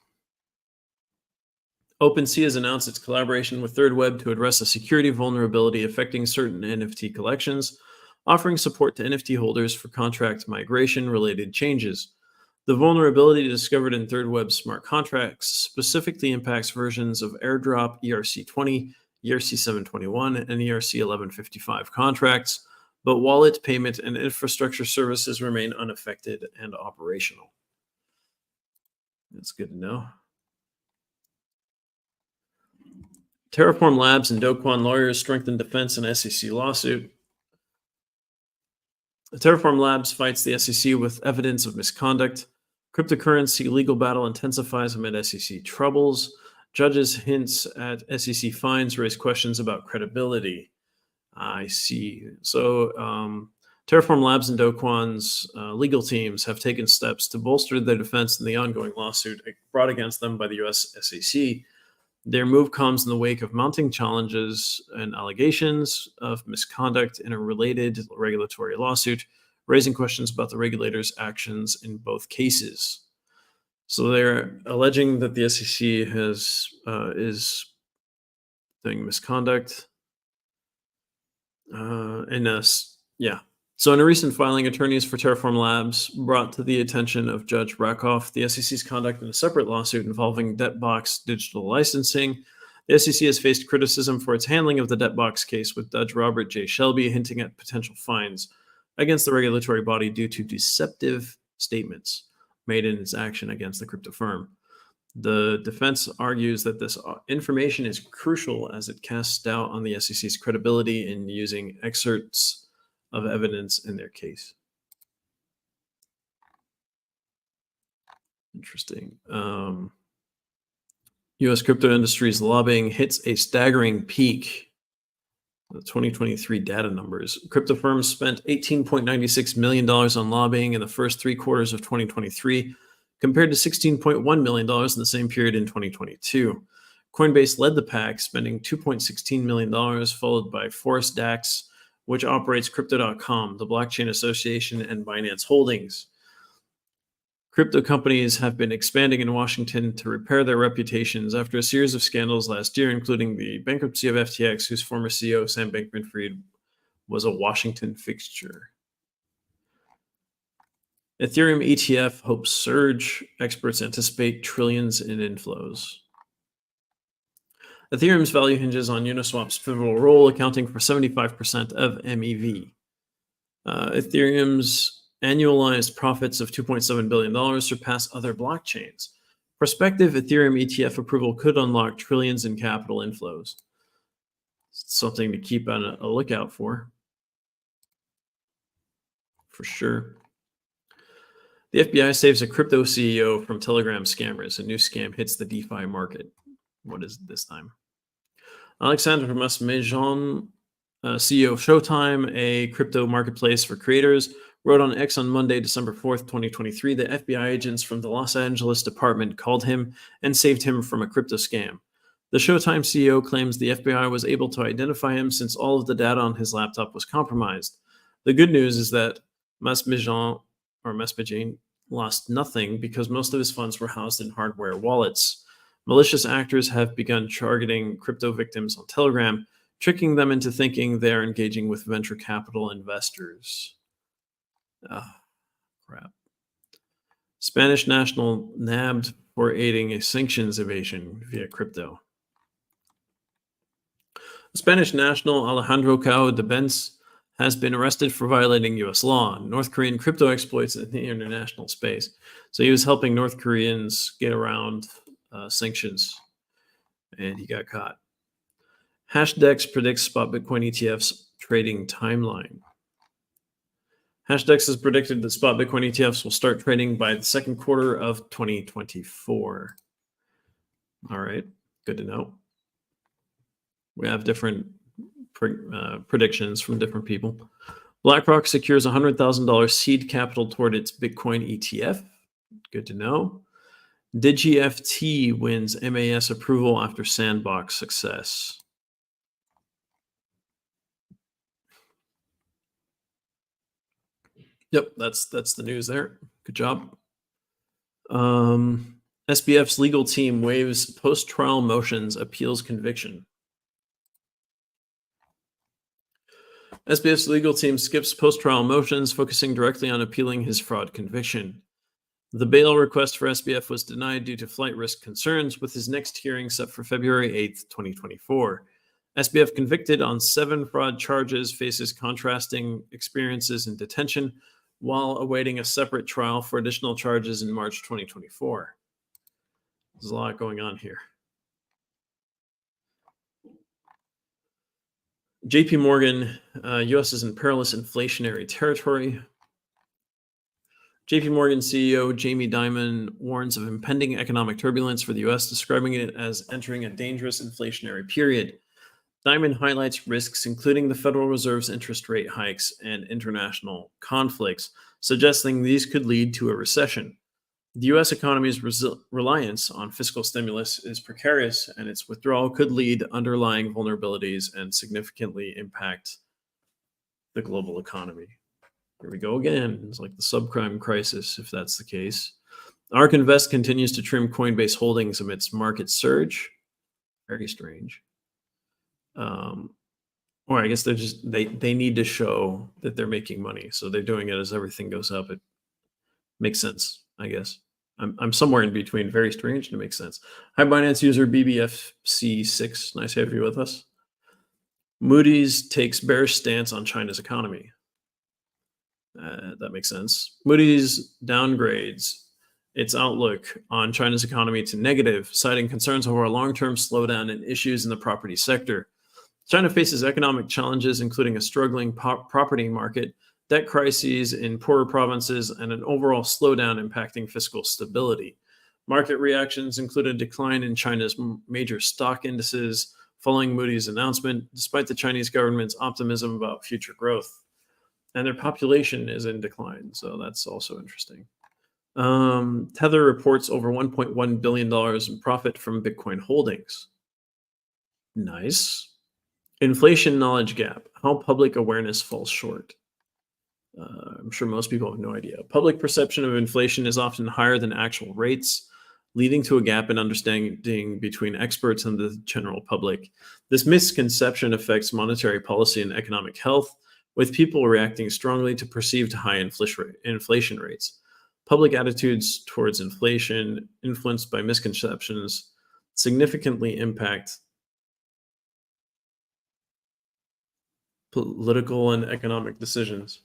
OpenSea has announced its collaboration with Third Web to address a security vulnerability affecting certain NFT collections, offering support to NFT holders for contract migration-related changes. The vulnerability discovered in Third Web smart contracts specifically impacts versions of Airdrop ERC20, ERC721, and ERC1155 contracts, but wallet, payment, and infrastructure services remain unaffected and operational. That's good to know. Terraform Labs and Do Kwon lawyers strengthen defense in SEC lawsuit. Terraform Labs fights the SEC with evidence of misconduct. Cryptocurrency legal battle intensifies amid SEC troubles. Judges' hints at SEC fines raise questions about credibility. I see. So, Terraform Labs and Do Kwon's legal teams have taken steps to bolster their defense in the ongoing lawsuit brought against them by the US SEC. Their move comes in the wake of mounting challenges and allegations of misconduct in a related regulatory lawsuit, raising questions about the regulators' actions in both cases. So they're alleging that the SEC is doing misconduct. So in a recent filing, attorneys for Terraform Labs brought to the attention of Judge Rakoff the SEC's conduct in a separate lawsuit involving DebtBox digital licensing. The SEC has faced criticism for its handling of the DebtBox case, with Judge Robert J. Shelby hinting at potential fines against the regulatory body due to deceptive statements made in its action against the crypto firm. The defense argues that this information is crucial as it casts doubt on the SEC's credibility in using excerpts of evidence in their case. Interesting. U.S. crypto industry's lobbying hits a staggering peak. The 2023 data numbers. Crypto firms spent $18.96 million on lobbying in the first 3 quarters of 2023, compared to $16.1 million in the same period in 2022. Coinbase led the pack, spending $2.16 million, followed by Forest Dax, which operates Crypto.com, the blockchain association, and Binance Holdings. Crypto companies have been expanding in Washington to repair their reputations after a series of scandals last year, including the bankruptcy of FTX, whose former CEO, Sam Bankman-Fried, was a Washington fixture. Ethereum ETF hopes surge. Experts anticipate trillions in inflows. Ethereum's value hinges on Uniswap's pivotal role, accounting for 75% of MEV. Ethereum's annualized profits of $2.7 billion surpass other blockchains. Prospective Ethereum ETF approval could unlock trillions in capital inflows. Something to keep on a lookout for sure. The FBI saves a crypto CEO from Telegram scammers. A new scam hits the DeFi market. What is it this time? Alexandre Masmejean, CEO of Showtime, a crypto marketplace for creators, wrote on X on Monday, December 4th, 2023, that FBI agents from the Los Angeles department called him and saved him from a crypto scam. The Showtime CEO claims the FBI was able to identify him since all of the data on his laptop was compromised. The good news is that Masmejean lost nothing because most of his funds were housed in hardware wallets. Malicious actors have begun targeting crypto victims on Telegram, tricking them into thinking they are engaging with venture capital investors. Crap. Spanish national nabbed for aiding a sanctions evasion via crypto. The Spanish national Alejandro Cao de Benz has been arrested for violating U.S. law, North Korean crypto exploits in the international space. So he was helping North Koreans get around sanctions, and he got caught. Hashdex predicts spot Bitcoin ETFs trading timeline. Hashdex has predicted that spot Bitcoin ETFs will start trading by the second quarter of 2024. All right, good to know. We have different predictions from different people. BlackRock secures $100,000 seed capital toward its Bitcoin ETF. Good to know. DigiFT wins MAS approval after sandbox success. Yep, that's the news there. Good job. SBF's legal team waives post-trial motions, appeals conviction. SBF's legal team skips post-trial motions, focusing directly on appealing his fraud conviction. The bail request for SBF was denied due to flight risk concerns, with his next hearing set for February 8th, 2024. SBF, convicted on 7 fraud charges, faces contrasting experiences in detention while awaiting a separate trial for additional charges in March 2024. There's a lot going on here. JP Morgan, US is in perilous inflationary territory. JP Morgan CEO Jamie Dimon warns of impending economic turbulence for the US, describing it as entering a dangerous inflationary period. Dimon highlights risks, including the Federal Reserve's interest rate hikes and international conflicts, suggesting these could lead to a recession. The US economy's reliance on fiscal stimulus is precarious, and its withdrawal could lead to underlying vulnerabilities and significantly impact the global economy. Here we go again. It's like the subprime crisis, if that's the case. ARK Invest continues to trim Coinbase holdings amidst market surge. Very strange. Or I guess they need to show that they're making money, so they're doing it as everything goes up. It makes sense, I guess. I'm somewhere in between very strange and it makes sense. Hi, Binance user BBFC6. Nice to have you with us. Moody's takes bearish stance on China's economy. That makes sense. Moody's downgrades its outlook on China's economy to negative, citing concerns over a long-term slowdown and issues in the property sector. China faces economic challenges, including a struggling property market, debt crises in poorer provinces, and an overall slowdown impacting fiscal stability. Market reactions include a decline in China's major stock indices following Moody's announcement, despite the Chinese government's optimism about future growth. And their population is in decline, so that's also interesting. Tether reports over $1.1 billion in profit from Bitcoin holdings. Nice. Inflation knowledge gap, how public awareness falls short. I'm sure most people have no idea. Public perception of inflation is often higher than actual rates, leading to a gap in understanding between experts and the general public. This misconception affects monetary policy and economic health, with people reacting strongly to perceived high inflation rates. Public attitudes towards inflation, influenced by misconceptions, significantly impact political and economic decisions.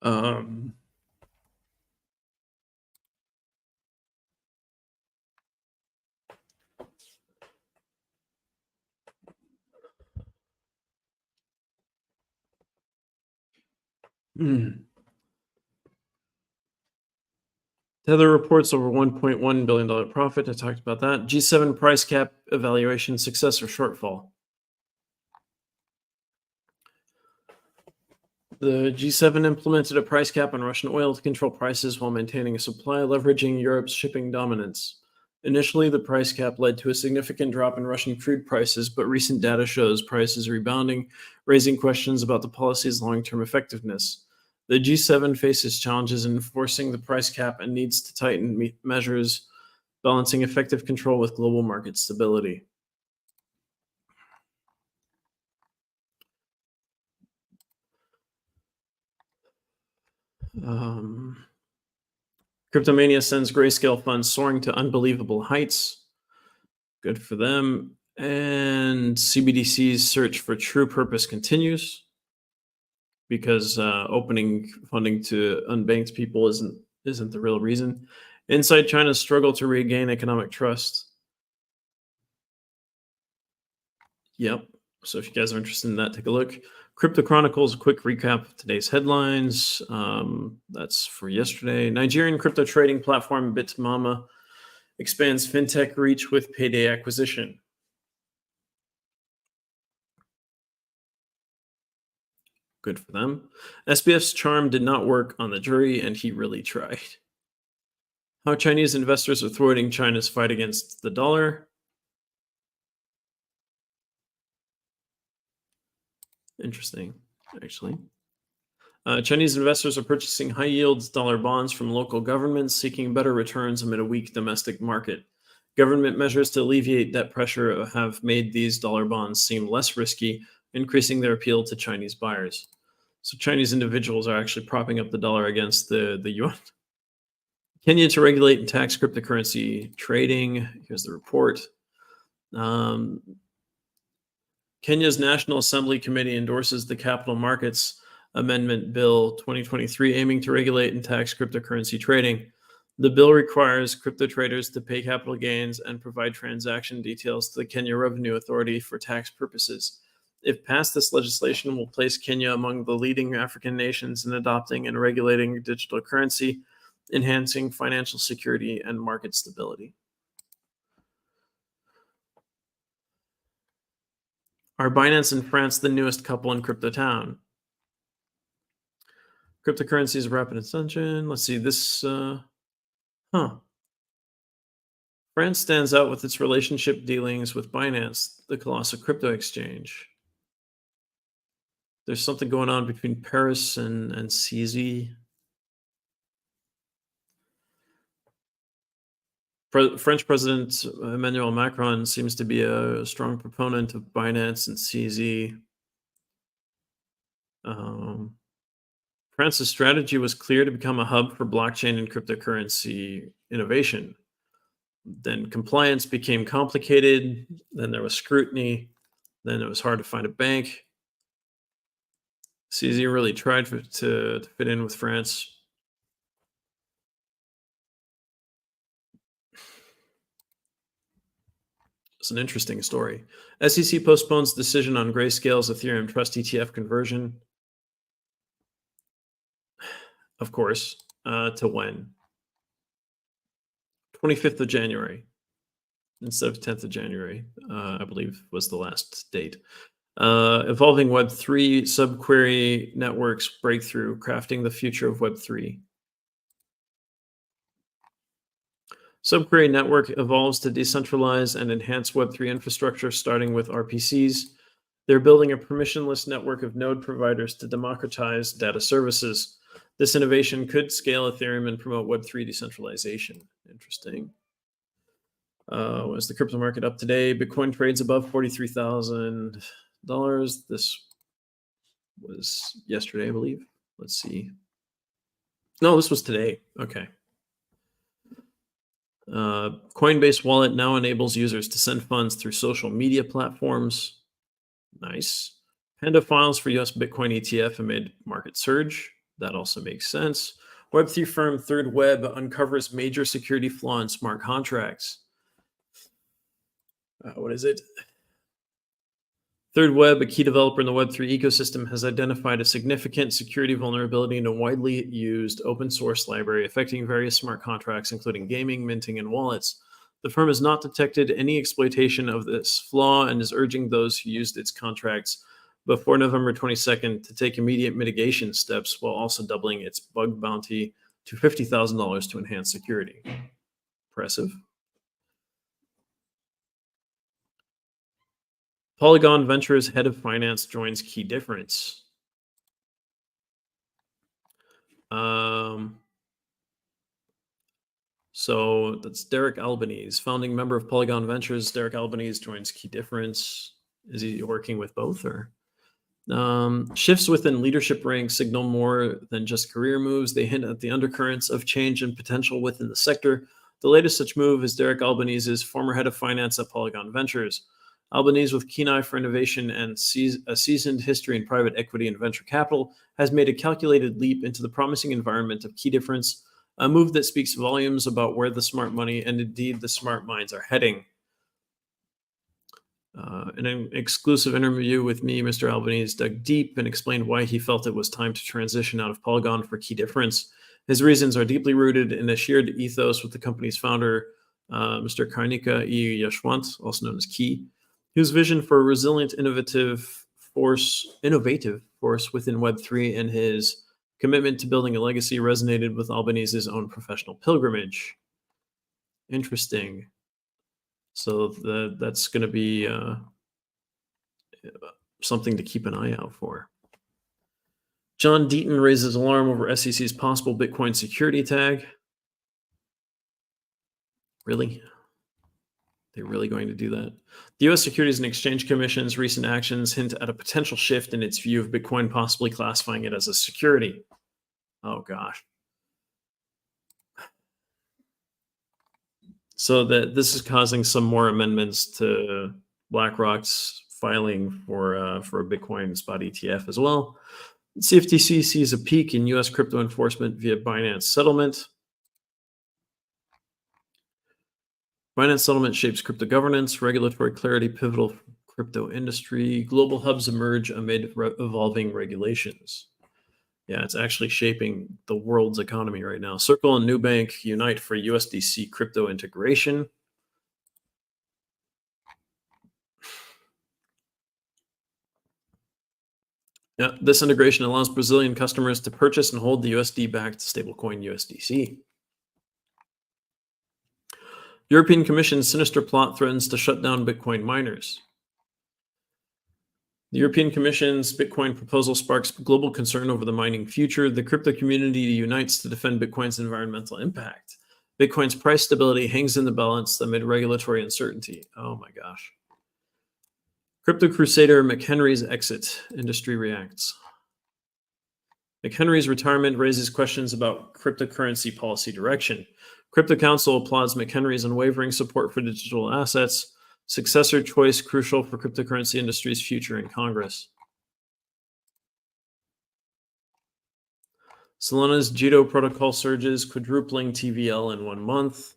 Um, Tether reports over $1.1 billion profit. I talked about that. G7 price cap evaluation success or shortfall. The G7 implemented a price cap on Russian oil to control prices while maintaining a supply, leveraging Europe's shipping dominance. Initially, the price cap led to a significant drop in Russian crude prices, but recent data shows prices rebounding, raising questions about the policy's long-term effectiveness. The G7 faces challenges in enforcing the price cap and needs to tighten measures, balancing effective control with global market stability. Cryptomania sends Grayscale funds soaring to unbelievable heights. Good for them. And CBDC's search for true purpose continues because opening funding to unbanked people isn't the real reason. Inside China's struggle to regain economic trust. Yep. So if you guys are interested in that, take a look. Crypto Chronicles, a quick recap of today's headlines. That's for yesterday. Nigerian crypto trading platform Bitmama expands fintech reach with payday acquisition. Good for them. SBF's charm did not work on the jury, and he really tried. How Chinese investors are thwarting China's fight against the dollar. Interesting, actually. Chinese investors are purchasing high yields dollar bonds from local governments, seeking better returns amid a weak domestic market. Government measures to alleviate debt pressure have made these dollar bonds seem less risky, increasing their appeal to Chinese buyers. So Chinese individuals are actually propping up the dollar against the yuan. Kenya to regulate and tax cryptocurrency trading. Here's the report. Um, Kenya's National Assembly Committee endorses the Capital Markets Amendment Bill 2023, aiming to regulate and tax cryptocurrency trading. The bill requires crypto traders to pay capital gains and provide transaction details to the Kenya Revenue Authority for tax purposes. If passed, this legislation will place Kenya among the leading African nations in adopting and regulating digital currency, enhancing financial security and market stability. Are Binance and France the newest couple in crypto town? Cryptocurrencies rapid ascension. Let's see this. France stands out with its relationship dealings with Binance, the colossal crypto exchange. There's something going on between Paris and CZ. French President Emmanuel Macron seems to be a strong proponent of Binance and CZ. France's strategy was clear to become a hub for blockchain and cryptocurrency innovation. Then compliance became complicated. Then there was scrutiny. Then it was hard to find a bank. CZ really tried to fit in with France. It's an interesting story. SEC postpones decision on Grayscale's Ethereum Trust ETF conversion. Of course, to when? 25th of January instead of 10th of January, I believe was the last date. Evolving Web3 subquery networks breakthrough, crafting the future of Web3. Subquery network evolves to decentralize and enhance Web3 infrastructure, starting with RPCs. They're building a permissionless network of node providers to democratize data services. This innovation could scale Ethereum and promote Web3 decentralization. Interesting. Was the crypto market up today? Bitcoin trades above $43,000. This was yesterday, I believe. Let's see. No, this was today. Okay. Coinbase Wallet now enables users to send funds through social media platforms. Nice. Panda files for US Bitcoin ETF amid market surge. That also makes sense. Web3 firm Third Web uncovers major security flaw in smart contracts. What is it? Third Web, a key developer in the Web3 ecosystem, has identified a significant security vulnerability in a widely used open source library affecting various smart contracts, including gaming, minting, and wallets. The firm has not detected any exploitation of this flaw and is urging those who used its contracts before November 22nd to take immediate mitigation steps, while also doubling its bug bounty to $50,000 to enhance security. Impressive. Polygon Ventures head of finance joins Key Difference. So that's Derek Albanese, founding member of Polygon Ventures. Derek Albanese joins Key Difference. Is he working with both, or? Shifts within leadership ranks signal more than just career moves. They hint at the undercurrents of change and potential within the sector. The latest such move is Derek Albanese's former head of finance at Polygon Ventures. Albanese, with keen eye for innovation and a seasoned history in private equity and venture capital, has made a calculated leap into the promising environment of Key Difference, a move that speaks volumes about where the smart money and indeed the smart minds are heading. In an exclusive interview with me, Mr. Albanese dug deep and explained why he felt it was time to transition out of Polygon for Key Difference. His reasons are deeply rooted in a shared ethos with the company's founder, Mr. Karnika E. Yashwant, also known as Key, whose vision for a resilient, innovative force within Web3 and his commitment to building a legacy resonated with Albanese's own professional pilgrimage. Interesting. So that's going to be something to keep an eye out for. John Deaton raises alarm over SEC's possible Bitcoin security tag. Really? They're really going to do that? The U.S. Securities and Exchange Commission's recent actions hint at a potential shift in its view of Bitcoin, possibly classifying it as a security. Oh, gosh. So this is causing some more amendments to BlackRock's filing for a Bitcoin spot ETF as well. CFTC sees a peak in U.S. crypto enforcement via Binance settlement. Binance settlement shapes crypto governance, regulatory clarity pivotal for crypto industry. Global hubs emerge amid evolving regulations. Yeah, it's actually shaping the world's economy right now. Circle and Nubank unite for USDC crypto integration. Yeah, this integration allows Brazilian customers to purchase and hold the USD-backed stablecoin USDC. European Commission's sinister plot threatens to shut down Bitcoin miners. The European Commission's Bitcoin proposal sparks global concern over the mining future. The crypto community unites to defend Bitcoin's environmental impact. Bitcoin's price stability hangs in the balance amid regulatory uncertainty. Oh my gosh. Crypto crusader McHenry's exit. Industry reacts. McHenry's retirement raises questions about cryptocurrency policy direction. Crypto Council applauds McHenry's unwavering support for digital assets. Successor choice crucial for cryptocurrency industry's future in Congress. Solana's JITO protocol surges, quadrupling TVL in 1 month.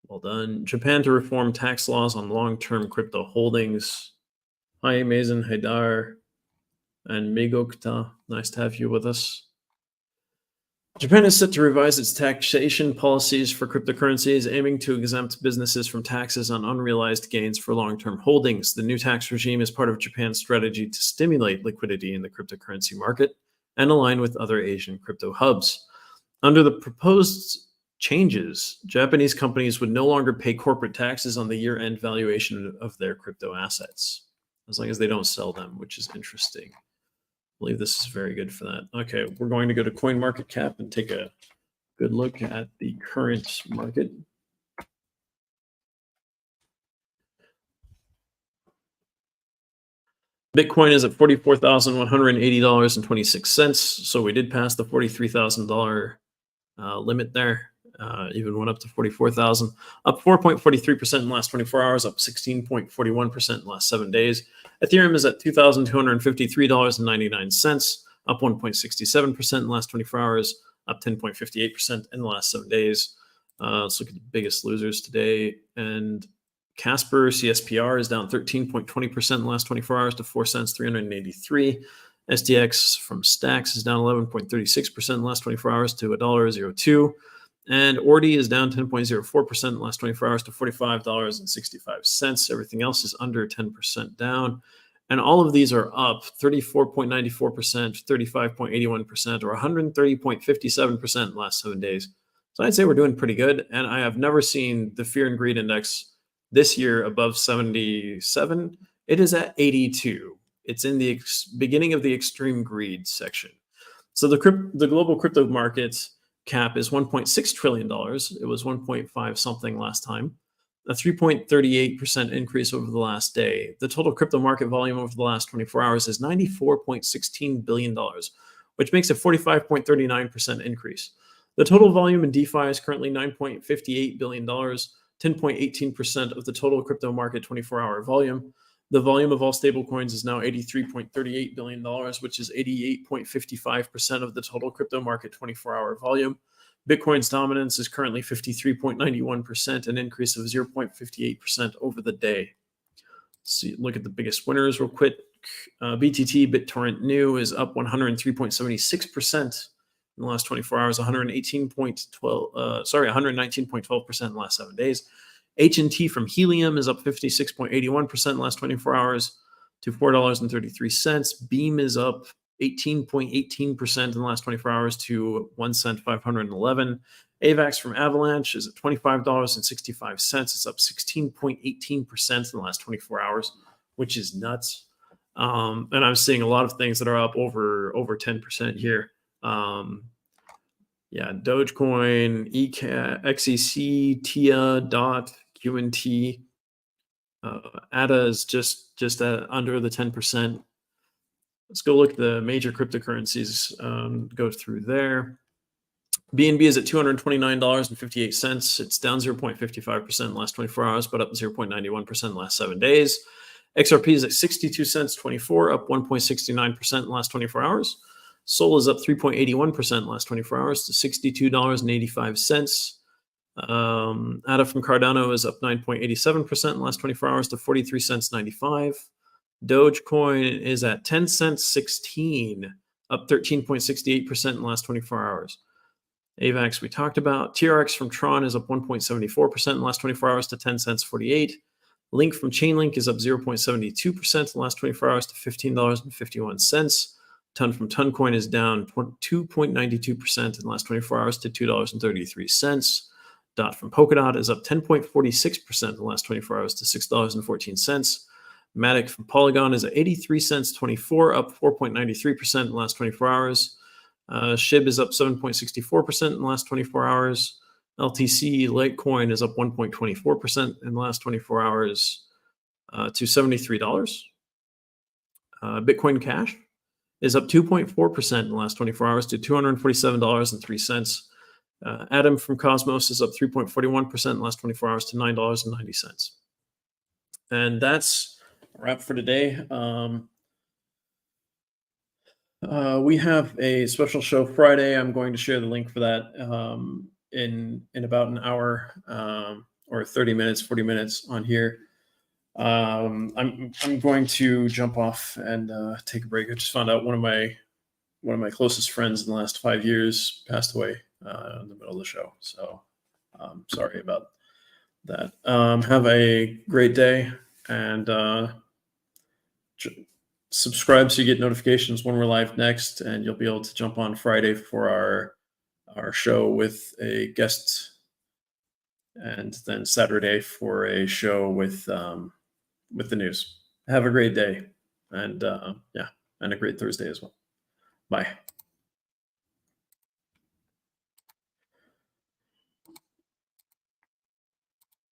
Well done. Japan to reform tax laws on long-term crypto holdings. Hi, Mazen Haidar and Megokta. Nice to have you with us. Japan is set to revise its taxation policies for cryptocurrencies, aiming to exempt businesses from taxes on unrealized gains for long-term holdings. The new tax regime is part of Japan's strategy to stimulate liquidity in the cryptocurrency market and align with other Asian crypto hubs. Under the proposed changes, Japanese companies would no longer pay corporate taxes on the year-end valuation of their crypto assets, as long as they don't sell them, which is interesting. I believe this is very good for that. Okay, we're going to go to CoinMarketCap and take a good look at the current market. Bitcoin is at $44,180.26. So we did pass the $43,000 limit there. Even went up to 44,000, up 4.43% in the last 24 hours, up 16.41% in the last 7 days. Ethereum is at $2,253.99, up 1.67% in the last 24 hours, up 10.58% in the last 7 days. Let's look at the biggest losers today. And Casper CSPR is down 13.20% in the last 24 hours to 4 cents 383. STX from Stacks is down 11.36% in the last 24 hours to $1.02. And Ordi is down 10.04% in the last 24 hours to $45.65. Everything else is under 10% down. And all of these are up 34.94%, 35.81%, or 130.57% in the last 7 days. So I'd say we're doing pretty good. And I have never seen the Fear and Greed Index this year above 77. It is at 82. It's in the beginning of the extreme greed section. So the global crypto market cap is $1.6 trillion. It was 1.5 something last time, a 3.38% increase over the last day. The total crypto market volume over the last 24 hours is $94.16 billion, which makes a 45.39% increase. The total volume in DeFi is currently $9.58 billion, 10.18% of the total crypto market 24-hour volume. The volume of all stablecoins is now $83.38 billion, which is 88.55% of the total crypto market 24-hour volume. Bitcoin's dominance is currently 53.91%, an increase of 0.58% over the day. So look at the biggest winners real quick. BTT, BitTorrent New, is up 103.76% in the last 24 hours, 119.12% in the last 7 days. H&T from Helium is up 56.81% in the last 24 hours to $4.33. Beam is up 18.18% in the last 24 hours to 1 cent 511. AVAX from Avalanche is at $25.65. It's up 16.18% in the last 24 hours, which is nuts. And I'm seeing a lot of things that are up over 10% here. Yeah, Dogecoin, ECAT, XEC, TIA, DOT, QNT. ADA is just under the 10%. Let's go look at the major cryptocurrencies. Go through there. BNB is at $229.58. It's down 0.55% in the last 24 hours, but up 0.91% in the last 7 days. XRP is at 62 cents 24, up 1.69% in the last 24 hours. Sol is up 3.81% in the last 24 hours to $62.85. ADA from Cardano is up 9.87% in the last 24 hours to 43 cents 95. Dogecoin is at 10 cents 16, up 13.68% in the last 24 hours. AVAX we talked about. TRX from Tron is up 1.74% in the last 24 hours to 10 cents 48. Link from Chainlink is up 0.72% in the last 24 hours to $15.51. Ton from Toncoin is down 2.92% in the last 24 hours to $2.33. Dot from Polkadot is up 10.46% in the last 24 hours to $6.14. Matic from Polygon is at 83 cents 24, up 4.93% in the last 24 hours. SHIB is up 7.64% in the last 24 hours. LTC Litecoin is up 1.24% in the last 24 hours to $73. Bitcoin Cash is up 2.4% in the last 24 hours to $247.03. Atom from Cosmos is up 3.41% in the last 24 hours to $9.90. And that's a wrap for today. We have a special show Friday. I'm going to share the link for that in about an hour or 30 minutes, 40 minutes on here. I'm going to jump off and take a break. I just found out one of my closest friends in the last 5 years passed away in the middle of the show. So sorry about that. Have a great day, and subscribe so you get notifications when we're live next, and you'll be able to jump on Friday for our show with a guest, and then Saturday for a show with the news. Have a great day, and and a great Thursday as well. Bye.